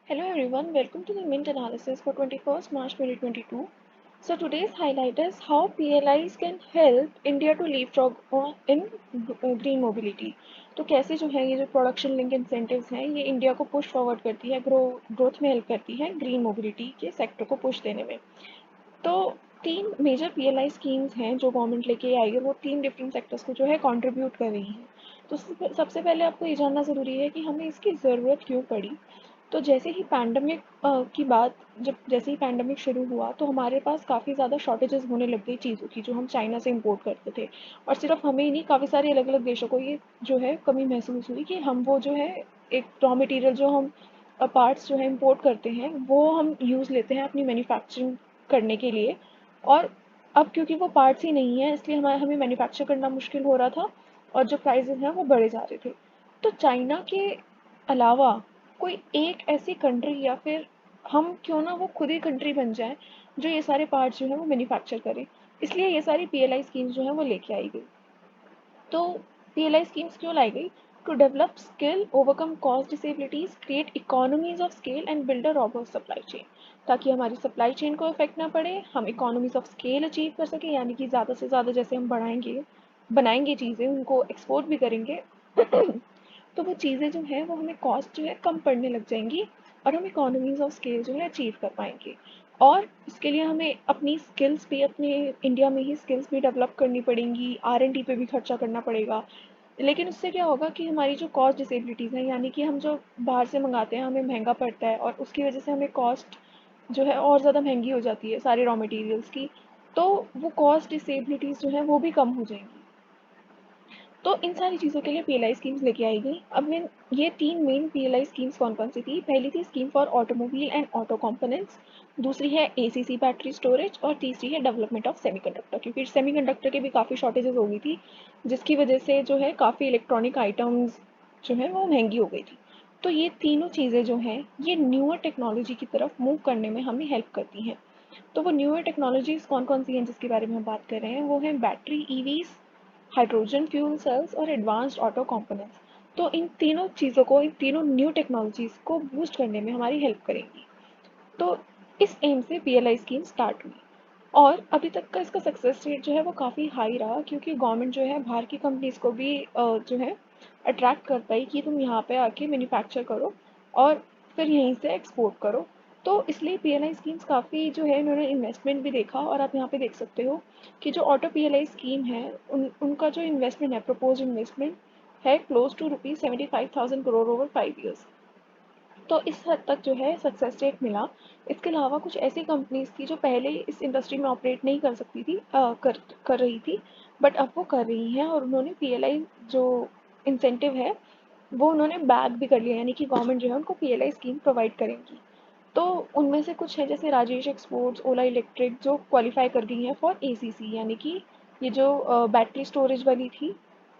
Hello everyone, welcome to the Mint analysis for 21st March 2022. So today's highlight is how PLIs can help India to leapfrog in green mobility. तो कैसे जो है ये जो production link incentives हैं ये India को push forward करती है, ग्रोथ में हेल्प करती है ग्रीन मोबिलिटी के सेक्टर को पुश देने में। तो तीन मेजर पीएलआई स्कीम्स हैं जो गवर्नमेंट लेके आई है, वो तीन डिफरेंट सेक्टर्स को जो है कंट्रीब्यूट कर रही हैं। तो सबसे पहले आपको ये जानना ज़रूरी है कि हमें इसकी ज़रूरत क्यों पड़ी। तो जैसे ही पैंडमिक की बात जब जैसे ही पैंडमिक शुरू हुआ तो हमारे पास काफ़ी ज़्यादा शॉर्टेजेस होने लग गई चीज़ों की जो हम चाइना से इंपोर्ट करते थे। और सिर्फ हमें ही नहीं, काफ़ी सारे अलग अलग देशों को ये जो है कमी महसूस हुई कि हम वो जो है एक रॉ मटेरियल जो हम पार्ट्स जो है इंपोर्ट करते हैं वो हम यूज़ लेते हैं अपनी मैन्युफैक्चरिंग करने के लिए। और अब क्योंकि वो पार्ट्स ही नहीं है इसलिए हमें मैन्युफैक्चर करना मुश्किल हो रहा था और जो प्राइजेस हैं वो बढ़े जा रहे थे। तो चाइना के अलावा कोई एक ऐसी कंट्री या फिर हम क्यों ना वो खुद ही कंट्री बन जाए जो ये सारे पार्ट्स जो है वो मैन्युफैक्चर करे। इसलिए ये सारी पीएलआई स्कीम्स जो है वो लेके आई गई। तो पीएलआई स्कीम्स क्यों लाई गई? To develop skill, overcome cost disabilities, create economies of scale and build a robust supply chain. ताकि हमारी सप्लाई चेन को इफेक्ट ना पड़े, हम इकोनॉमीज ऑफ स्केल अचीव कर सके, यानी कि ज़्यादा से ज़्यादा जैसे हम बढ़ाएंगे बनाएंगे चीज़ें उनको एक्सपोर्ट भी करेंगे तो वो चीज़ें जो हैं वो हमें कॉस्ट जो है कम पड़ने लग जाएंगी और हम इकोनॉमीज ऑफ स्केल जो है अचीव कर पाएंगे। और इसके लिए हमें अपनी स्किल्स भी अपने इंडिया में ही स्किल्स भी डेवलप करनी पड़ेंगी, आर एन डी पे भी खर्चा करना पड़ेगा। लेकिन उससे क्या होगा कि हमारी जो कॉस्ट डिसेबिलिटीज़ हैं, यानी कि हम जो बाहर से मंगाते हैं हमें महंगा पड़ता है और उसकी वजह से हमें कॉस्ट जो है और ज़्यादा महंगी हो जाती है सारे रॉ मटेरियल्स की। तो वो कॉस्ट डिसेबिलिटीज़ जो हैं वो भी कम हो जाएंगी। तो इन सारी चीज़ों के लिए पीएलआई स्कीम्स लेके आई गई। अब इन ये तीन मेन पीएलआई स्कीम्स कौन कौन सी थी? पहली थी scheme for automobile and auto components, दूसरी है एसीसी बैटरी स्टोरेज और तीसरी है डेवलपमेंट ऑफ सेमीकंडक्टर, क्योंकि सेमीकंडक्टर की भी काफ़ी शॉर्टेजेस हो गई थी जिसकी वजह से जो है काफ़ी इलेक्ट्रॉनिक आइटम्स जो है वो महंगी हो गई थी। तो ये तीनों चीज़ें जो हैं ये न्यूअर टेक्नोलॉजी की तरफ मूव करने में हमें हेल्प करती हैं। तो वो न्यूअर टेक्नोलॉजीज़ कौन कौन सी हैं जिसके बारे में हम बात कर रहे हैं? वो हैं battery EVs, hydrogen fuel cells और एडवांस्ड ऑटो कंपोनेंट्स। तो इन तीनों चीज़ों को, इन तीनों न्यू टेक्नोलॉजीज़ को बूस्ट करने में हमारी हेल्प करेंगी। तो इस एम से पीएलआई स्कीम स्टार्ट हुई और अभी तक का इसका सक्सेस रेट जो है वो काफ़ी हाई रहा, क्योंकि गवर्नमेंट जो है बाहर की कंपनीज को भी जो है अट्रैक्ट करता है कि तुम यहाँ पे आके मैन्युफैक्चर करो और फिर यहीं से एक्सपोर्ट करो। तो इसलिए पीएलआई स्कीम्स काफ़ी जो है इन्होंने इन्वेस्टमेंट भी देखा और आप यहाँ पे देख सकते हो कि जो ऑटो पीएलआई स्कीम है उनका जो इन्वेस्टमेंट है, प्रपोज इन्वेस्टमेंट है close to ₹75,000 crore over 5 years. तो इस हद तक जो है सक्सेस रेट मिला। इसके अलावा कुछ ऐसी कंपनीज थी जो पहले इस इंडस्ट्री में ऑपरेट नहीं कर सकती थी, कर रही थी, बट अब वो कर रही हैं और उन्होंने पीएलआई जो इंसेंटिव है वो उन्होंने बैक भी कर लिया, यानी कि गवर्नमेंट जो है उनको पीएलआई स्कीम प्रोवाइड करेंगी। तो उनमें से कुछ है जैसे राजेश एक्सपोर्ट्स, ओला इलेक्ट्रिक, जो क्वालिफाई कर गई हैं फॉर एसीसी, यानी कि ये जो बैटरी स्टोरेज वाली थी,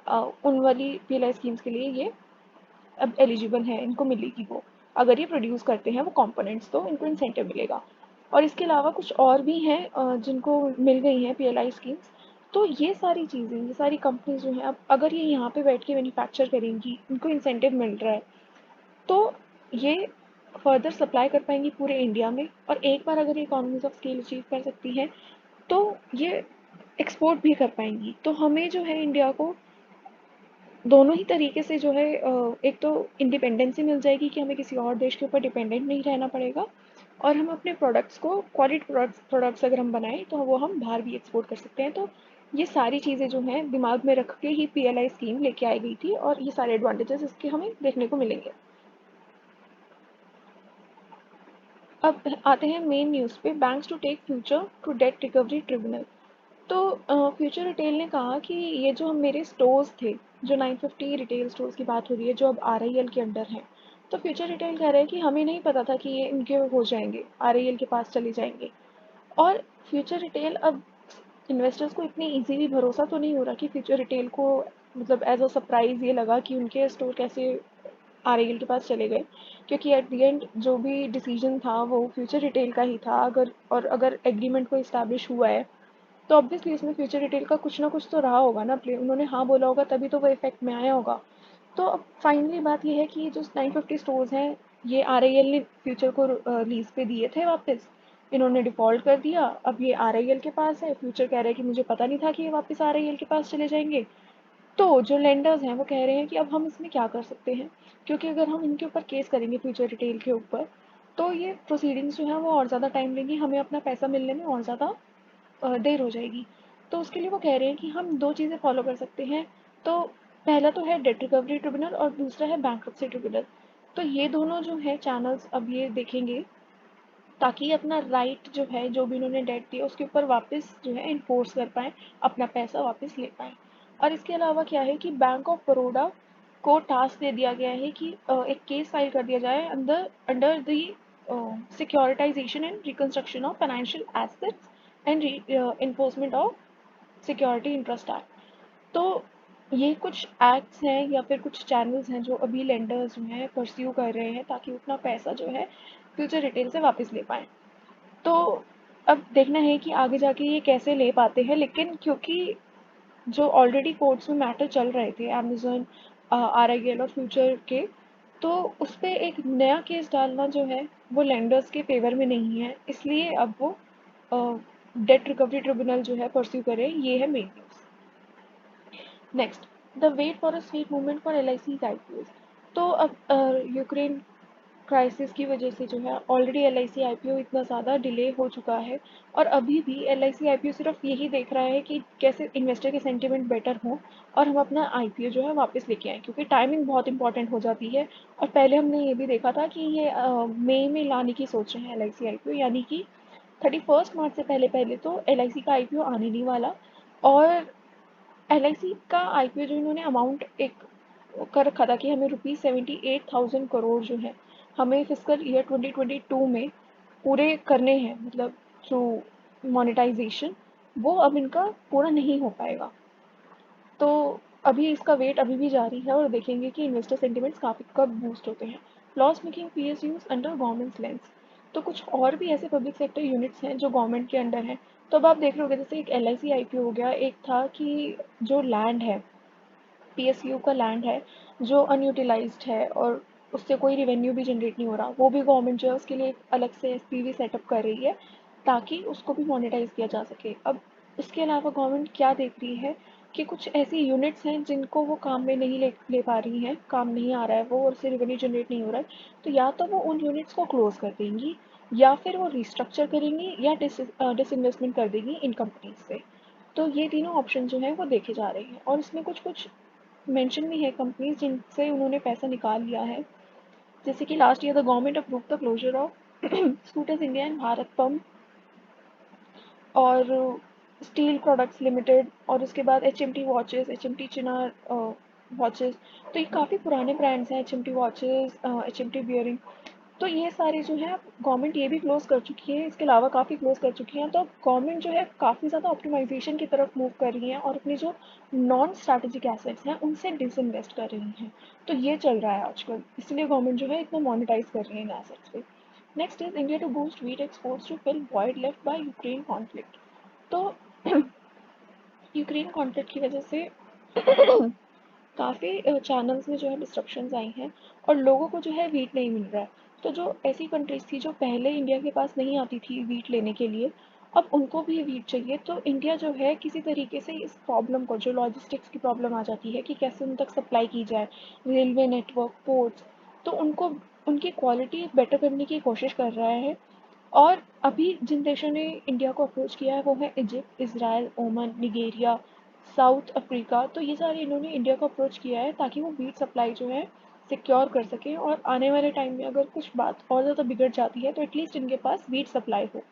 उन वाली पीएलआई स्कीम्स के लिए ये अब एलिजिबल है, इनको मिलेगी वो। अगर ये प्रोड्यूस करते हैं वो कंपोनेंट्स तो इनको इंसेंटिव मिलेगा। और इसके अलावा कुछ और भी हैं जिनको मिल गई हैं पीएलआई स्कीम्स। तो ये सारी चीज़ें, ये सारी कंपनीज जो हैं, अब अगर ये यहाँ पे बैठ के मैन्युफैक्चर करेंगी, इनको इंसेंटिव मिल रहा है, तो ये फर्दर सप्लाई कर पाएंगी पूरे इंडिया में। और एक बार अगर ये इकोनॉमीज ऑफ स्केल अचीव कर सकती हैं तो ये एक्सपोर्ट भी कर पाएंगी। तो हमें जो है इंडिया को दोनों ही तरीके से जो है एक तो इंडिपेंडेंसी मिल जाएगी कि हमें किसी और देश के ऊपर डिपेंडेंट नहीं रहना पड़ेगा, और हम अपने प्रोडक्ट्स को, क्वालिटी प्रोडक्ट्स अगर हम बनाएं तो वो हम बाहर भी एक्सपोर्ट कर सकते हैं। तो ये सारी चीज़ें जो हैं दिमाग में रख के ही पीएलआई स्कीम लेके आई गई थी और ये सारे एडवांटेजेस इसके हमें देखने को मिलेंगे। अब आते हैं मेन न्यूज़ पे, banks to take Future to debt recovery tribunal. तो फ्यूचर रिटेल ने कहा कि ये जो हम मेरे स्टोर्स थे, जो 950 रिटेल स्टोर्स की बात हो रही है जो अब आरआईएल के अंडर हैं, तो फ्यूचर रिटेल कह रहे हैं कि हमें नहीं पता था कि ये इनके हो जाएंगे, आरआईएल के पास चले जाएंगे। और फ्यूचर रिटेल अब इन्वेस्टर्स को इतनी इजीली भरोसा तो नहीं हो रहा कि फ्यूचर रिटेल को मतलब एज अ सरप्राइज़ ये लगा कि उनके स्टोर कैसे आरआईएल के पास चले गए, क्योंकि एट द एंड जो भी डिसीजन था वो फ्यूचर रिटेल का ही था। अगर एग्रीमेंट को इस्टेब्लिश हुआ है तो ऑब्वियसली इसमें फ्यूचर रिटेल का कुछ ना कुछ तो रहा होगा ना प्ले, उन्होंने हाँ बोला होगा तभी तो वो इफेक्ट में आया होगा। तो अब फाइनली बात ये है कि ये जो 950 स्टोर्स हैं ये RIL ने फ्यूचर को लीज पे दिए थे वापस, इन्होंने डिफ़ॉल्ट कर दिया, अब ये RIL के पास है, फ्यूचर कह रहा है कि मुझे पता नहीं था कि ये वापस RIL के पास चले जाएंगे। तो जो लेंडर्स हैं वो कह रहे हैं कि अब हम इसमें क्या कर सकते हैं, क्योंकि अगर हम इनके ऊपर केस करेंगे फ्यूचर रिटेल के ऊपर, तो ये प्रोसीडिंग्स जो है वो और ज़्यादा टाइम लेंगी, हमें अपना पैसा मिलने में और ज़्यादा देर हो जाएगी। तो उसके लिए वो कह रहे हैं कि हम दो चीज़ें फॉलो कर सकते हैं। तो पहला तो है डेट रिकवरी ट्रिब्यूनल और दूसरा है बैंक्रप्सी ट्रिब्यूनल। तो ये दोनों जो है चैनल्स अब ये देखेंगे, ताकि अपना राइट जो है, जो भी उन्होंने डेट दी है उसके ऊपर वापस जो है इन्फोर्स कर पाएँ, अपना पैसा वापस ले पाएँ। और इसके अलावा क्या है कि बैंक ऑफ बड़ौदा को टास्क दे दिया गया है कि एक केस फाइल कर दिया जाए अंदर under the securitisation and reconstruction of financial assets and enforcement of security interest act. तो ये कुछ एक्ट्स हैं या फिर कुछ चैनल्स हैं जो अभी लेंडर्स जो हैं परस्यू कर रहे हैं, ताकि वो अपना पैसा जो है फ्यूचर रिटेल से वापस ले पाएँ। तो अब देखना है कि आगे जाके ये कैसे ले पाते हैं, लेकिन क्योंकि जो ऑलरेडी कोर्ट्स में मैटर चल रहे थे अमेज़न, RIL और फ्यूचर के, तो उस पे एक नया केस डालना जो है वो लेंडर्स के फेवर में नहीं है, इसलिए अब वो डेट रिकवरी ट्रिब्यूनल जो है परस्यू करें, ये है main news. Next, the wait for a sweet movement for LIC IPOs। तो अब यूक्रेन क्राइसिस की वजह से जो है ऑलरेडी LIC IPO इतना ज़्यादा डिले हो चुका है, और अभी भी LIC IPO सिर्फ यही देख रहा है कि कैसे इन्वेस्टर के सेंटिमेंट बेटर हो और हम अपना IPO जो है वापस लेके आएँ, क्योंकि टाइमिंग बहुत इंपॉर्टेंट हो जाती है। और पहले हमने ये भी देखा था कि ये मई में लाने की सोच रहे हैं LIC IPO, यानी कि 31 मार्च से पहले पहले तो LIC का IPO आने नहीं वाला। और LIC का IPO जो इन्होंने अमाउंट एक कर रखा था कि हमें ₹78,000 जो है हमें फिस्कल ईयर 2022 में पूरे करने हैं, मतलब थ्रू मोनेटाइजेशन, वो अब इनका पूरा नहीं हो पाएगा। तो अभी इसका वेट अभी भी जारी है, और देखेंगे कि इन्वेस्टर सेंटिमेंट्स काफ़ी कब बूस्ट होते हैं। Loss making PSUs under government lens. तो कुछ और भी ऐसे पब्लिक सेक्टर यूनिट्स हैं जो गवर्नमेंट के अंडर हैं। तो अब आप देख रहे होगे, जैसे एक LIC IPO हो गया, एक था कि जो लैंड है, PSU का लैंड है जो अनयूटिलाइज्ड है और उससे कोई रिवेन्यू भी जनरेट नहीं हो रहा, वो भी गवर्नमेंट जो है उसके लिए एक अलग से SPV सेटअप कर रही है, ताकि उसको भी मोनेटाइज किया जा सके। अब इसके अलावा गवर्नमेंट क्या देख रही है कि कुछ ऐसी यूनिट्स हैं जिनको वो काम में नहीं ले पा रही हैं, काम नहीं आ रहा है वो, और उससे रिवेन्यू जनरेट नहीं हो रहा है, तो या तो वो उन यूनिट्स को क्लोज कर देंगी, या फिर वो रिस्ट्रक्चर करेंगी, या डिसइन्वेस्टमेंट कर देंगी इन कंपनीज से। तो ये तीनों ऑप्शन जो हैं वो देखे जा रहे हैं, और इसमें कुछ कुछ मेंशन भी है कंपनीज जिनसे उन्होंने पैसा निकाल लिया है। जैसे कि last year the government approve the closure of Scooters India and Bharat pump और स्टील प्रोडक्ट्स लिमिटेड, और उसके बाद HMT watches, HMT Chinar watches. तो ये काफ़ी पुराने ब्रांड्स हैं, HMT वॉचेस, HMT बियरिंग। तो ये सारे जो है गवर्नमेंट ये भी क्लोज कर चुकी है, इसके अलावा काफ़ी क्लोज कर चुकी हैं। तो गवर्नमेंट जो है काफ़ी ज़्यादा ऑप्टिमाइजेशन की तरफ मूव कर रही है, और अपने जो नॉन स्ट्रैटेजिक एसेट्स हैं उनसे डिसइन्वेस्ट कर रही हैं। तो ये चल रहा है आजकल, इसलिए गवर्नमेंट जो है इतना मोनेटाइज कर रही है इन एसेट्स पे। Next is India to boost wheat exports to fill void left by Ukraine conflict. तो यूक्रेन कॉन्फ्लिक्ट की वजह से काफ़ी चैनल्स में जो है डिस्ट्रप्शंस आई हैं, और लोगों को जो है वीट नहीं मिल रहा है। तो जो ऐसी कंट्रीज़ थी जो पहले इंडिया के पास नहीं आती थी वीट लेने के लिए, अब उनको भी वीट चाहिए। तो इंडिया जो है किसी तरीके से इस प्रॉब्लम को, जो लॉजिस्टिक्स की प्रॉब्लम आ जाती है कि कैसे उन तक सप्लाई की जाए, रेलवे नेटवर्क, पोर्ट्स, तो उनको उनकी क्वालिटी बेटर करने की कोशिश कर रहा है। और अभी जिन देशों ने इंडिया को अप्रोच किया है वो है Egypt, Israel, Oman, Nigeria, South Africa. तो ये सारे इन्होंने इंडिया को अप्रोच किया है ताकि वो वीट सप्लाई जो है सिक्योर कर सकें, और आने वाले टाइम में अगर कुछ बात और ज़्यादा बिगड़ जाती है तो एटलीस्ट इनके पास वीट सप्लाई हो।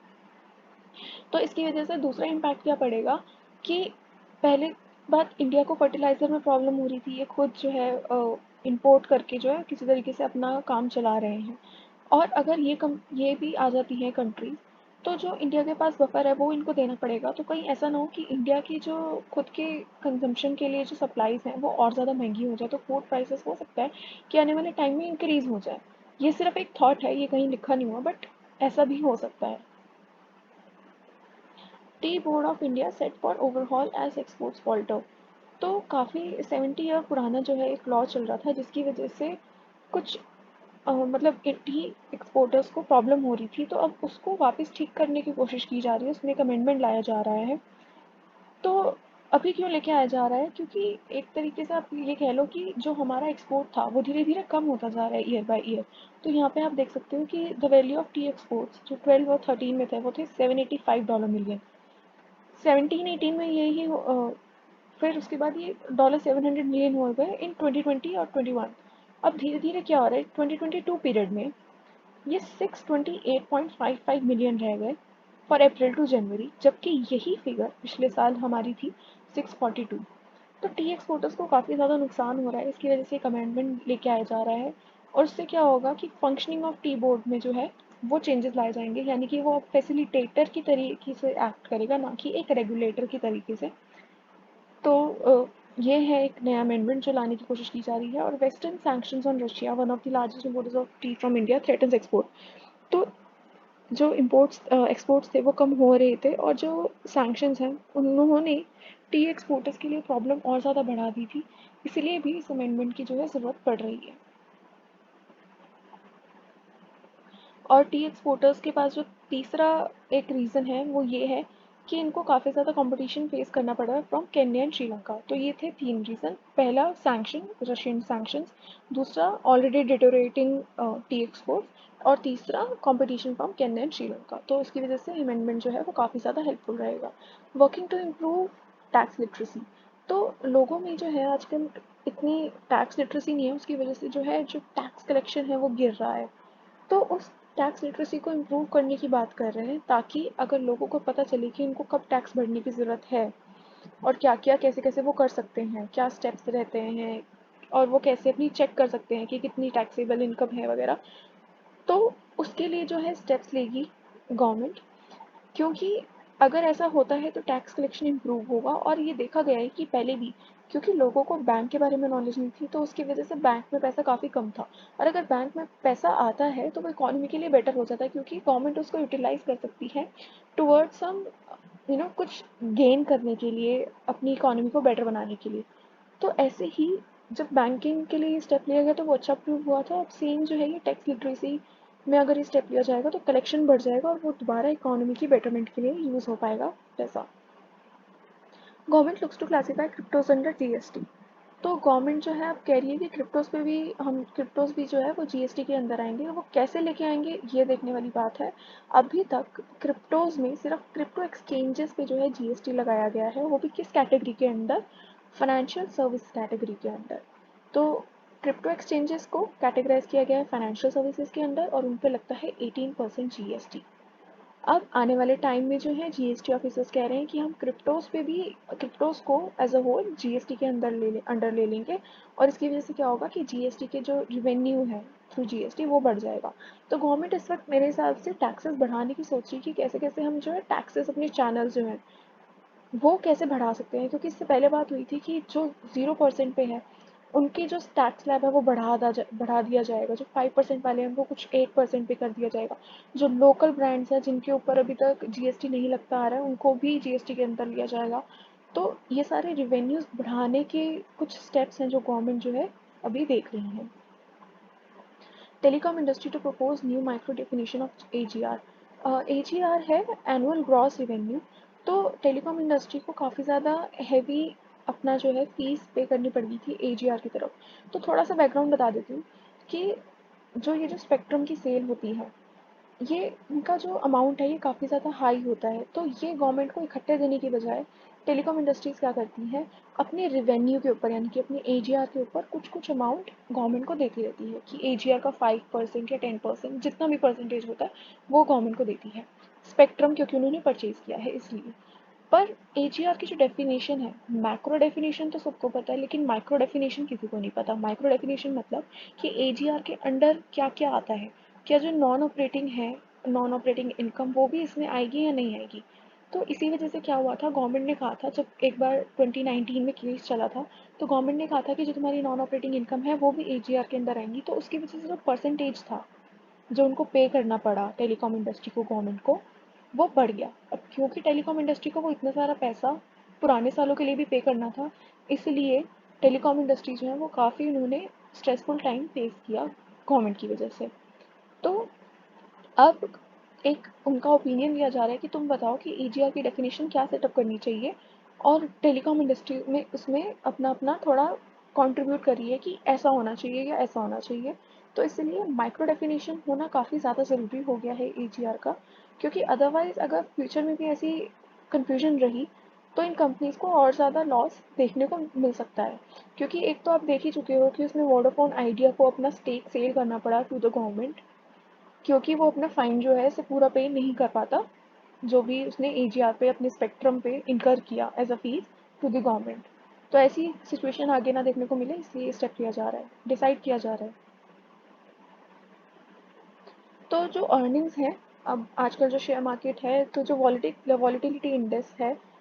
तो इसकी वजह से दूसरा इम्पैक्ट क्या पड़ेगा कि पहले बात, इंडिया को फर्टिलाइज़र में प्रॉब्लम हो रही थी, ये खुद जो है इंपोर्ट करके जो है किसी तरीके से अपना काम चला रहे हैं। और अगर ये भी आ जाती हैं कंट्रीज, तो जो इंडिया के पास बफर है वो इनको देना पड़ेगा। तो कहीं ऐसा ना हो कि इंडिया की जो खुद के कंजम्पशन के लिए जो सप्लाईज हैं वो और ज़्यादा महंगी हो जाए, तो फूड प्राइसेस हो सकता है कि आने वाले टाइम में इंक्रीज़ हो जाए। ये सिर्फ एक थॉट है, ये कहीं लिखा नहीं हुआ, बट ऐसा भी हो सकता है। Tea board of India set for overhaul as exports falter. तो काफ़ी 70 ईयर पुराना जो है एक लॉ चल रहा था, जिसकी वजह से कुछ मतलब टी एक्सपोर्टर्स को प्रॉब्लम हो रही थी, तो अब उसको वापस ठीक करने की कोशिश की जा रही है, उसमें एक अमेंडमेंट लाया जा रहा है। तो अभी क्यों लेके आया जा रहा है, क्योंकि एक तरीके से आप ये कह लो कि जो हमारा एक्सपोर्ट था वो धीरे धीरे कम होता जा रहा है ईयर बाय ईयर। तो यहाँ पे आप देख सकते हो कि the value of T exports जो 12 और 13 में थे वो थे $785 मिलियन। 17-18 में यही फिर उसके बाद ये $700 मिलियन हो गए इन 2020 और 21। अब धीरे धीरे क्या हो रहा है, 2022 पीरियड में ये 628.55 मिलियन रह गए फॉर अप्रैल टू जनवरी, जबकि यही फिगर पिछले साल हमारी थी 642। तो टी एक्सपोर्टर्स को काफ़ी ज़्यादा नुकसान हो रहा है, इसकी वजह से एक अमेंडमेंट लेके आया जा रहा है। और उससे क्या होगा कि फंक्शनिंग ऑफ टी बोर्ड में जो है वो चेंजेस लाए जाएंगे, यानी कि वो अब फैसिलिटेटर की तरीके से एक्ट करेगा, ना कि एक रेगुलेटर की तरीके से। तो ये है एक नया अमेंडमेंट जो लाने की कोशिश की जा रही है। और western sanctions on Russia, one of the largest importers of T from India, threatens export. तो जो इम्पोर्ट्स एक्सपोर्ट्स थे वो कम हो रहे थे, और जो सैंक्शंस हैं उन्होंने टी एक्सपोर्टर्स के लिए प्रॉब्लम और ज़्यादा बढ़ा दी थी, इसलिए भी इस अमेंडमेंट की जो है ज़रूरत पड़ रही है। और टी एक्सपोर्टर्स के पास जो तीसरा एक रीज़न है वो ये है कि इनको काफ़ी ज़्यादा कंपटीशन फेस करना पड़ा है फ्रॉम केन्या एंड श्रीलंका। तो ये थे 3 रीज़न। पहला सैंक्शन, रशियन सैंक्शंस। दूसरा ऑलरेडी डिटोरेटिंग टी एक्सपोर्ट। और तीसरा competition from Kenya and Sri Lanka. तो इसकी वजह से अमेंडमेंट जो है वो काफ़ी ज़्यादा हेल्पफुल रहेगा। Working to improve tax literacy. तो लोगों में जो है आजकल इतनी टैक्स लिटरेसी नहीं है, उसकी वजह से जो टैक्स कलेक्शन है वो गिर रहा है। तो उस टैक्स लिटरेसी को इम्प्रूव करने की बात कर रहे हैं, ताकि अगर लोगों को पता चले कि उनको कब टैक्स भरने की ज़रूरत है और क्या क्या कैसे कैसे वो कर सकते हैं, क्या स्टेप्स रहते हैं, और वो कैसे अपनी चेक कर सकते हैं कि कितनी टैक्सेबल इनकम है वगैरह। तो उसके लिए जो है स्टेप्स लेगी गवर्नमेंट, क्योंकि अगर ऐसा होता है तो टैक्स कलेक्शन इम्प्रूव होगा। और ये देखा गया है कि पहले भी, क्योंकि लोगों को बैंक के बारे में नॉलेज नहीं थी, तो उसकी वजह से बैंक में पैसा काफ़ी कम था। और अगर बैंक में पैसा आता है तो वो इकोनॉमी के लिए बेटर हो जाता है, क्योंकि गवर्नमेंट उसको यूटिलाइज कर सकती है टुवर्ड्स सम कुछ गेन करने के लिए, अपनी इकोनॉमी को बेटर बनाने के लिए। तो ऐसे ही जब बैंकिंग के लिए ये स्टेप लिया गया तो वो अच्छा प्रूव हुआ था। अब सेम जो है ये टैक्स लिटरेसी में अगर ये स्टेप लिया जाएगा तो कलेक्शन बढ़ जाएगा, और वो दोबारा इकोनॉमी की बेटरमेंट के लिए यूज़ हो पाएगा पैसा। Government looks to classify cryptos under GST. तो गवर्नमेंट जो है अब कह रही है कि क्रिप्टोज पे भी, हम क्रिप्टोज भी जो है वो जीएसटी के अंदर आएंगे। वो कैसे लेके आएंगे ये देखने वाली बात है। अभी तक क्रिप्टोज में सिर्फ क्रिप्टो एक्सचेंजेस पे जो है जीएसटी लगाया गया है, वो भी किस कैटेगरी के अंदर, फाइनेंशियल सर्विस कैटेगरी के अंदर। तो क्रिप्टो एक्सचेंजेस को कैटेगराइज किया गया है फाइनेंशियल सर्विसेज के अंदर, और उन पे लगता है 18% जीएसटी। अब आने वाले टाइम में जो है जीएसटी ऑफिसर्स कह रहे हैं कि हम क्रिप्टोज पे भी, क्रिप्टोज को एज अ होल जीएसटी के अंडर ले लेंगे। और इसकी वजह से क्या होगा कि जीएसटी के जो रिवेन्यू है थ्रू जीएसटी वो बढ़ जाएगा। तो गवर्नमेंट इस वक्त मेरे हिसाब से टैक्सेस बढ़ाने की सोच रही है कि कैसे कैसे हम जो है टैक्सेस अपने चैनल जो हैं वो कैसे बढ़ा सकते हैं, क्योंकि इससे पहले बात हुई थी कि जो 0% पे है उनकी जो टैक्स स्लैब है वो बढ़ा दिया जाएगा। जो 5% वाले हैं उनको कुछ 8% पे कर दिया जाएगा। जो लोकल ब्रांड्स हैं जिनके ऊपर अभी तक जीएसटी नहीं लगता आ रहा है उनको भी जीएसटी के अंदर लिया जाएगा। तो ये सारे रिवेन्यूज बढ़ाने के कुछ स्टेप्स हैं जो गवर्नमेंट जो है अभी देख रही है। Telecom industry to propose new micro definition of AGR. AGR है एनुअल ग्रॉस रिवेन्यू। तो टेलीकॉम इंडस्ट्री को काफ़ी ज़्यादा हैवी अपना जो है फीस पे करनी पड़ गई थी एजीआर की तरफ। तो थोड़ा सा बैकग्राउंड बता देती हूँ कि जो स्पेक्ट्रम की सेल होती है, ये इनका जो अमाउंट है ये काफ़ी ज़्यादा हाई होता है। तो ये गवर्नमेंट को इकट्ठे देने की बजाय टेलीकॉम इंडस्ट्रीज़ क्या करती हैं, अपने रिवेन्यू के ऊपर यानी कि अपने एजीआर के ऊपर कुछ कुछ अमाउंट गवर्नमेंट को देती रहती है, कि एजीआर का 5% या 10% जितना भी परसेंटेज होता है वो गवर्नमेंट को देती है। स्पेक्ट्रम क्योंकि उन्होंने परचेज किया है इसलिए। पर एजीआर की जो डेफिनेशन है, मैक्रो डेफिनेशन तो सबको पता है, लेकिन माइक्रो डेफिनेशन किसी को नहीं पता। माइक्रो डेफिनेशन मतलब कि एजीआर के अंडर क्या क्या आता है, क्या जो नॉन ऑपरेटिंग है, नॉन ऑपरेटिंग इनकम वो भी इसमें आएगी या नहीं आएगी। तो इसी वजह से क्या हुआ था, गवर्नमेंट ने कहा था जब एक बार 2019 में केस चला था, तो गवर्नमेंट ने कहा था कि जो तुम्हारी नॉन ऑपरेटिंग इनकम है वो भी एजीआर के अंदर आएंगी। तो उसकी वजह से जो परसेंटेज था जो उनको पे करना पड़ा टेलीकॉम इंडस्ट्री को, गवर्नमेंट को, वो बढ़ गया। अब क्योंकि टेलीकॉम इंडस्ट्री को वो इतना सारा पैसा पुराने सालों के लिए भी पे करना था, इसलिए टेलीकॉम इंडस्ट्री जो है वो काफ़ी उन्होंने स्ट्रेसफुल टाइम फेस किया गवर्नमेंट की वजह से। तो अब एक उनका ओपिनियन लिया जा रहा है कि तुम बताओ कि ईजीआर की डेफिनेशन क्या सेटअप करनी चाहिए, और टेलीकॉम इंडस्ट्री में उसमें अपना अपना थोड़ा कंट्रीब्यूट करिए कि ऐसा होना चाहिए या ऐसा होना चाहिए। तो इसलिए माइक्रो डेफिनेशन होना काफ़ी ज़्यादा ज़रूरी हो गया है ईजीआर का, क्योंकि अदरवाइज़ अगर फ्यूचर में भी ऐसी कन्फ्यूजन रही तो इन कंपनीज को और ज़्यादा लॉस देखने को मिल सकता है। क्योंकि एक तो आप देख ही चुके हो कि उसमें वोडाफोन आइडिया को अपना स्टेक सेल करना पड़ा टू द गवर्नमेंट, क्योंकि वो अपना फाइन जो है इसे पूरा पे नहीं कर पाता, जो भी उसने एजीआर पे अपने स्पेक्ट्रम पे इनकर किया as a fees to the government. तो ऐसी सिचुएशन आगे ना देखने को मिले, इसलिए स्टेप लिया जा रहा है, डिसाइड किया जा रहा है। तो जो अर्निंग्स हैं, अब आजकल जो शेयर मार्केट है, तो जो वॉलीटिलिटी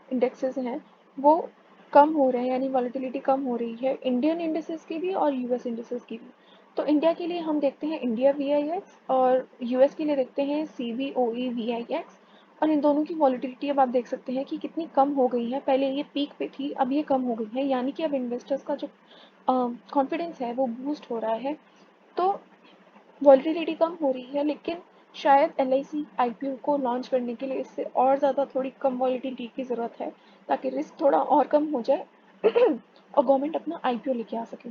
इंडेक्सेस हैं, वो कम हो रहे हैं, यानी वॉलीटिलिटी कम हो रही है इंडियन इंडेसेस की भी और यूएस इंडेसेस की भी। तो इंडिया के लिए हम देखते हैं इंडिया वीआईएक्स, और यूएस के लिए देखते हैं सीबीओई वीआईएक्स। और इन दोनों की वॉलीटिलिटी अब आप देख सकते हैं कि कितनी कम हो गई है। पहले ये पीक पे थी, अब ये कम हो गई है, यानी कि अब इन्वेस्टर्स का जो कॉन्फिडेंस है वो बूस्ट हो रहा है। तो वॉलीटिलिटी कम हो रही है, लेकिन शायद एलआईसी आईपीओ को लॉन्च करने के लिए इससे और ज़्यादा थोड़ी कम वॉलीटिलिटी की ज़रूरत है, ताकि रिस्क थोड़ा और कम हो जाए और गवर्नमेंट अपना आईपीओ लेके आ सके।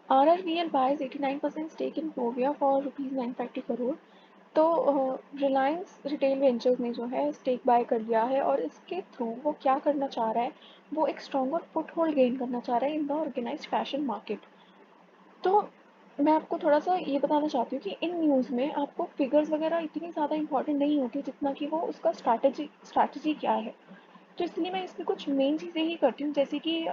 RRVL buys 89% stake in Povia for ₹950 crore. तो रिलायंस रिटेल वेंचर्स ने जो है स्टेक बाय कर लिया है, और इसके थ्रू वो क्या करना चाह रहा है, वो एक स्ट्रॉन्गर फुट होल्ड गेन करना चाह रहा है in the organised fashion market. तो मैं आपको थोड़ा-सा ये बताना चाहती हूँ कि इन न्यूज़ में आपको फिगर्स वगैरह इतनी ज़्यादा इम्पोर्टेंट नहीं होती, जितना कि वो उसका स्ट्रैटेजी क्या है। तो इसलिए मैं इसमें कुछ मेन चीज़ें ही करती हूँ, जैसे कि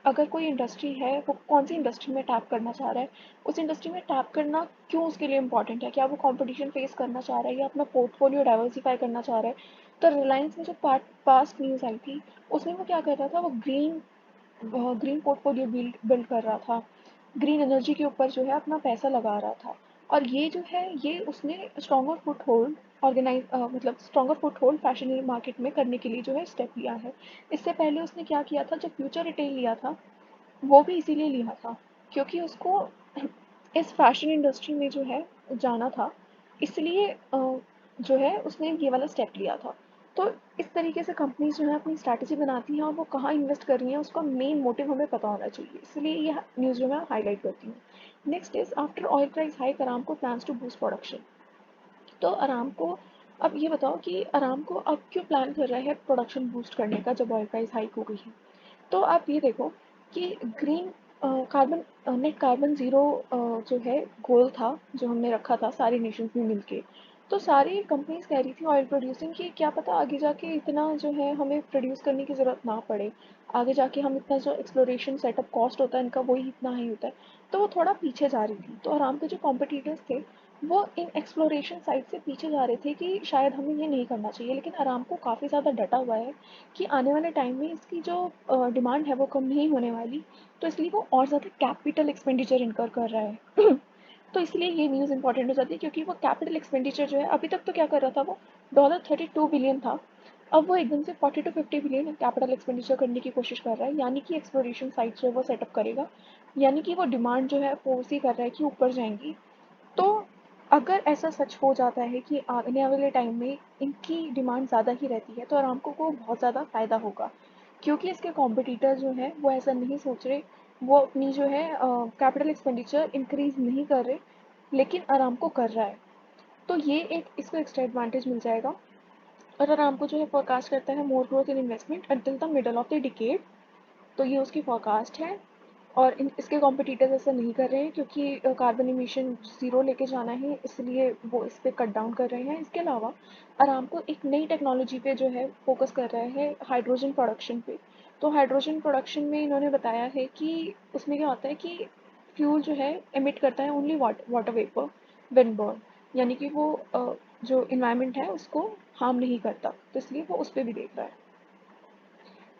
अगर कोई इंडस्ट्री है, वो कौन सी इंडस्ट्री में टैप करना चाह रहा है, उस इंडस्ट्री में टैप करना क्यों उसके लिए इम्पोर्टेंट है, क्या वो कंपटीशन फेस करना चाह रहा है या अपना पोर्टफोलियो डाइवर्सिफाई करना चाह रहा है। तो रिलायंस में जो पास्ट न्यूज़ आई थी, उसमें वो क्या कर रहा था, वो ग्रीन पोर्टफोलियो बिल्ड कर रहा था, ग्रीन एनर्जी के ऊपर जो है अपना पैसा लगा रहा था। और ये जो है, ये उसने स्ट्रॉन्गर फुट होल्ड मतलब stronger foot hold fashion market में करने के लिए जो है स्टेप लिया है। इससे पहले उसने क्या किया था, जब फ्यूचर रिटेल लिया था, वो भी इसीलिए लिया था, क्योंकि उसको इस फैशन इंडस्ट्री में जो है जाना था, इसलिए जो है उसने ये वाला स्टेप लिया था। तो इस तरीके से कंपनीज जो है अपनी स्ट्रैटेजी बनाती हैं, और वो कहाँ इन्वेस्ट कर रही हैं उसका मेन मोटिव हमें पता होना चाहिए, इसलिए ये न्यूज़ जो मैं हाईलाइट करती हूँ। Next is after oil price hike Aramco plans to boost production. तो अरामको, अब ये बताओ कि अरामको अब क्यों प्लान कर रहा है प्रोडक्शन बूस्ट करने का, जब ऑयल प्राइस हाइक हो गई है। तो आप ये देखो कि green carbon net carbon zero जो है गोल था, जो हमने रखा था सारी नेशंस में मिलके। तो सारी कंपनीज कह रही थी ऑयल प्रोड्यूसिंग की, क्या पता आगे जाके इतना जो है हमें प्रोड्यूस करने की ज़रूरत ना पड़े, आगे जाके हम इतना जो एक्सप्लोरेशन सेटअप कॉस्ट होता है इनका वही इतना ही होता है। तो वो थोड़ा पीछे जा रही थी, तो आराम के जो कॉम्पिटिटर्स थे वो इन एक्सप्लोरेशन साइड से पीछे जा रहे थे कि शायद हमें ये नहीं करना चाहिए। लेकिन आरामको काफ़ी ज़्यादा डटा हुआ है कि आने वाले टाइम में इसकी जो डिमांड है वो कम नहीं होने वाली, तो इसलिए वो और ज़्यादा कैपिटल एक्सपेंडिचर इनकर कर रहा है तो इसलिए ये न्यूज़ इंपॉर्टेंट हो जाती है, क्योंकि वो कैपिटल एक्सपेंडिचर जो है, अभी तक तो क्या कर रहा था वो, $32 बिलियन था, अब वो एकदम से 40 to 50 बिलियन कैपिटल एक्सपेंडिचर करने की कोशिश कर रहा है, यानी कि एक्सप्लोरेशन साइट जो है वो सेटअप करेगा, यानी कि वो डिमांड जो है फोर्स कर रहा है कि ऊपर जाएंगी। तो अगर ऐसा सच हो जाता है कि आने वाले टाइम में इनकी डिमांड ज़्यादा ही रहती है, तो अरामको को बहुत ज़्यादा फ़ायदा होगा, क्योंकि इसके कॉम्पिटिटर जो हैं वो ऐसा नहीं सोच रहे, वो अपनी जो है कैपिटल एक्सपेंडिचर इंक्रीज़ नहीं कर रहे, लेकिन अरामको कर रहा है। तो ये एक इसको एक्स्ट्रा एडवांटेज मिल जाएगा। और अरामको जो है फोरकास्ट करता है more growth in investment until the middle of the decade. तो ये उसकी फोरकास्ट है, और इसके कॉम्पिटिटर्स ऐसा नहीं कर रहे हैं, क्योंकि कार्बन इमिशन ज़ीरो लेके जाना है, इसलिए वो इस पे कट डाउन कर रहे हैं। इसके अलावा अरामको एक नई टेक्नोलॉजी पे जो है फोकस कर रहा है, हाइड्रोजन प्रोडक्शन पे। तो हाइड्रोजन प्रोडक्शन में इन्होंने बताया है कि उसमें क्या होता है कि फ्यूल जो है एमिट करता है only water vapour when burn, यानी कि वो जो इन्वायरमेंट है उसको हार्म नहीं करता, तो इसलिए वो उस पर भी देख रहा है।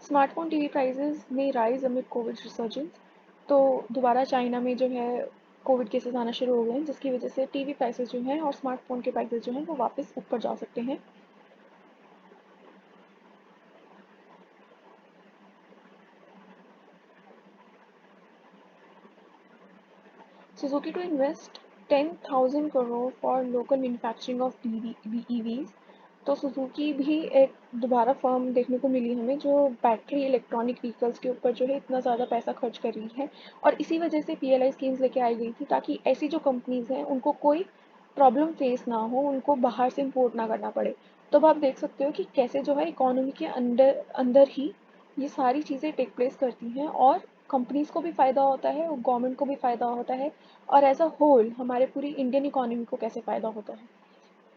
स्मार्टफ़ोन टीवी प्राइसेस में राइज अमिड कोविड रिसर्जेंस। तो दोबारा चाइना में जो है कोविड केसेस आना शुरू हो गए हैं, जिसकी वजह से टीवी प्राइसेस जो हैं और स्मार्टफ़ोन के प्राइसेस जो हैं वो वापस ऊपर जा सकते हैं। Suzuki to invest 10,000 crore for local manufacturing of BEVs। तो सुजुकी भी एक दोबारा फर्म देखने को मिली हमें जो बैटरी इलेक्ट्रॉनिक व्हीकल्स के ऊपर जो है इतना ज़्यादा पैसा खर्च कर रही है, और इसी वजह से पीएलआई स्कीम्स लेके आई गई थी ताकि ऐसी जो कंपनीज हैं उनको कोई प्रॉब्लम फेस ना हो, उनको बाहर से इम्पोर्ट ना करना पड़े। तो अब आप देख सकते हो कि कैसे जो है इकोनॉमी के अंदर अंदर ही ये सारी चीज़ें टेक प्लेस करती हैं, और कंपनीज को भी फ़ायदा होता है और गवर्नमेंट को भी फ़ायदा होता है, और एज अ होल हमारे पूरी इंडियन इकोनॉमी को कैसे फ़ायदा होता है।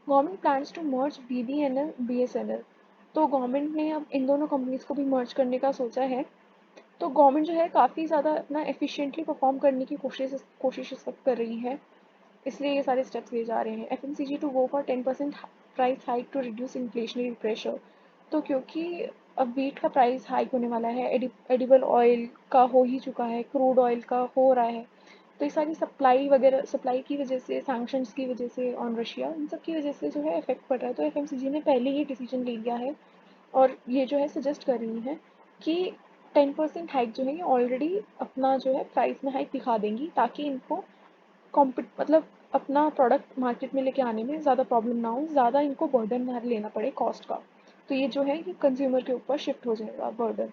Government plans to merge BBNL BSNL. तो गवर्नमेंट ने अब इन दोनों कंपनीज को भी मर्ज करने का सोचा है। तो गवर्नमेंट जो है काफ़ी ज़्यादा अपना एफिशिएंटली परफॉर्म करने की कोशिश इस वक्त कर रही है, इसलिए ये सारे स्टेप्स लिए जा रहे हैं। FMCG to go for 10% price hike to reduce inflationary pressure. तो क्योंकि अब वीट का प्राइस हाइक होने वाला है, एडिबल ऑयल का हो ही चुका है, क्रूड ऑयल का हो रहा है, तो ये सारी सप्लाई वगैरह, सप्लाई की वजह से, सैंक्शंस की वजह से ऑन रशिया, इन सब की वजह से जो है इफेक्ट पड़ रहा है। तो एफएमसीजी ने पहले ही डिसीजन ले लिया है, और ये जो है सजेस्ट कर रही हैं कि 10% हाइक जो है ये ऑलरेडी अपना जो है प्राइस में हाइक दिखा देंगी, ताकि इनको मतलब अपना प्रोडक्ट मार्केट में लेके आने में ज़्यादा प्रॉब्लम ना हो, ज़्यादा इनको बर्डन ना लेना पड़े कॉस्ट का। तो ये जो है ये कंज्यूमर के ऊपर शिफ्ट हो जाएगा बर्डन।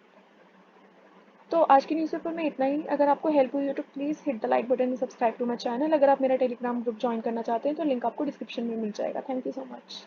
तो आज की न्यूज़पेपर में इतना ही। अगर आपको हेल्प हुई हो तो please hit the like button and subscribe to my channel. अगर आप मेरा टेलीग्राम ग्रुप ज्वाइन करना चाहते हैं तो लिंक आपको डिस्क्रिप्शन में मिल जाएगा। Thank you so much.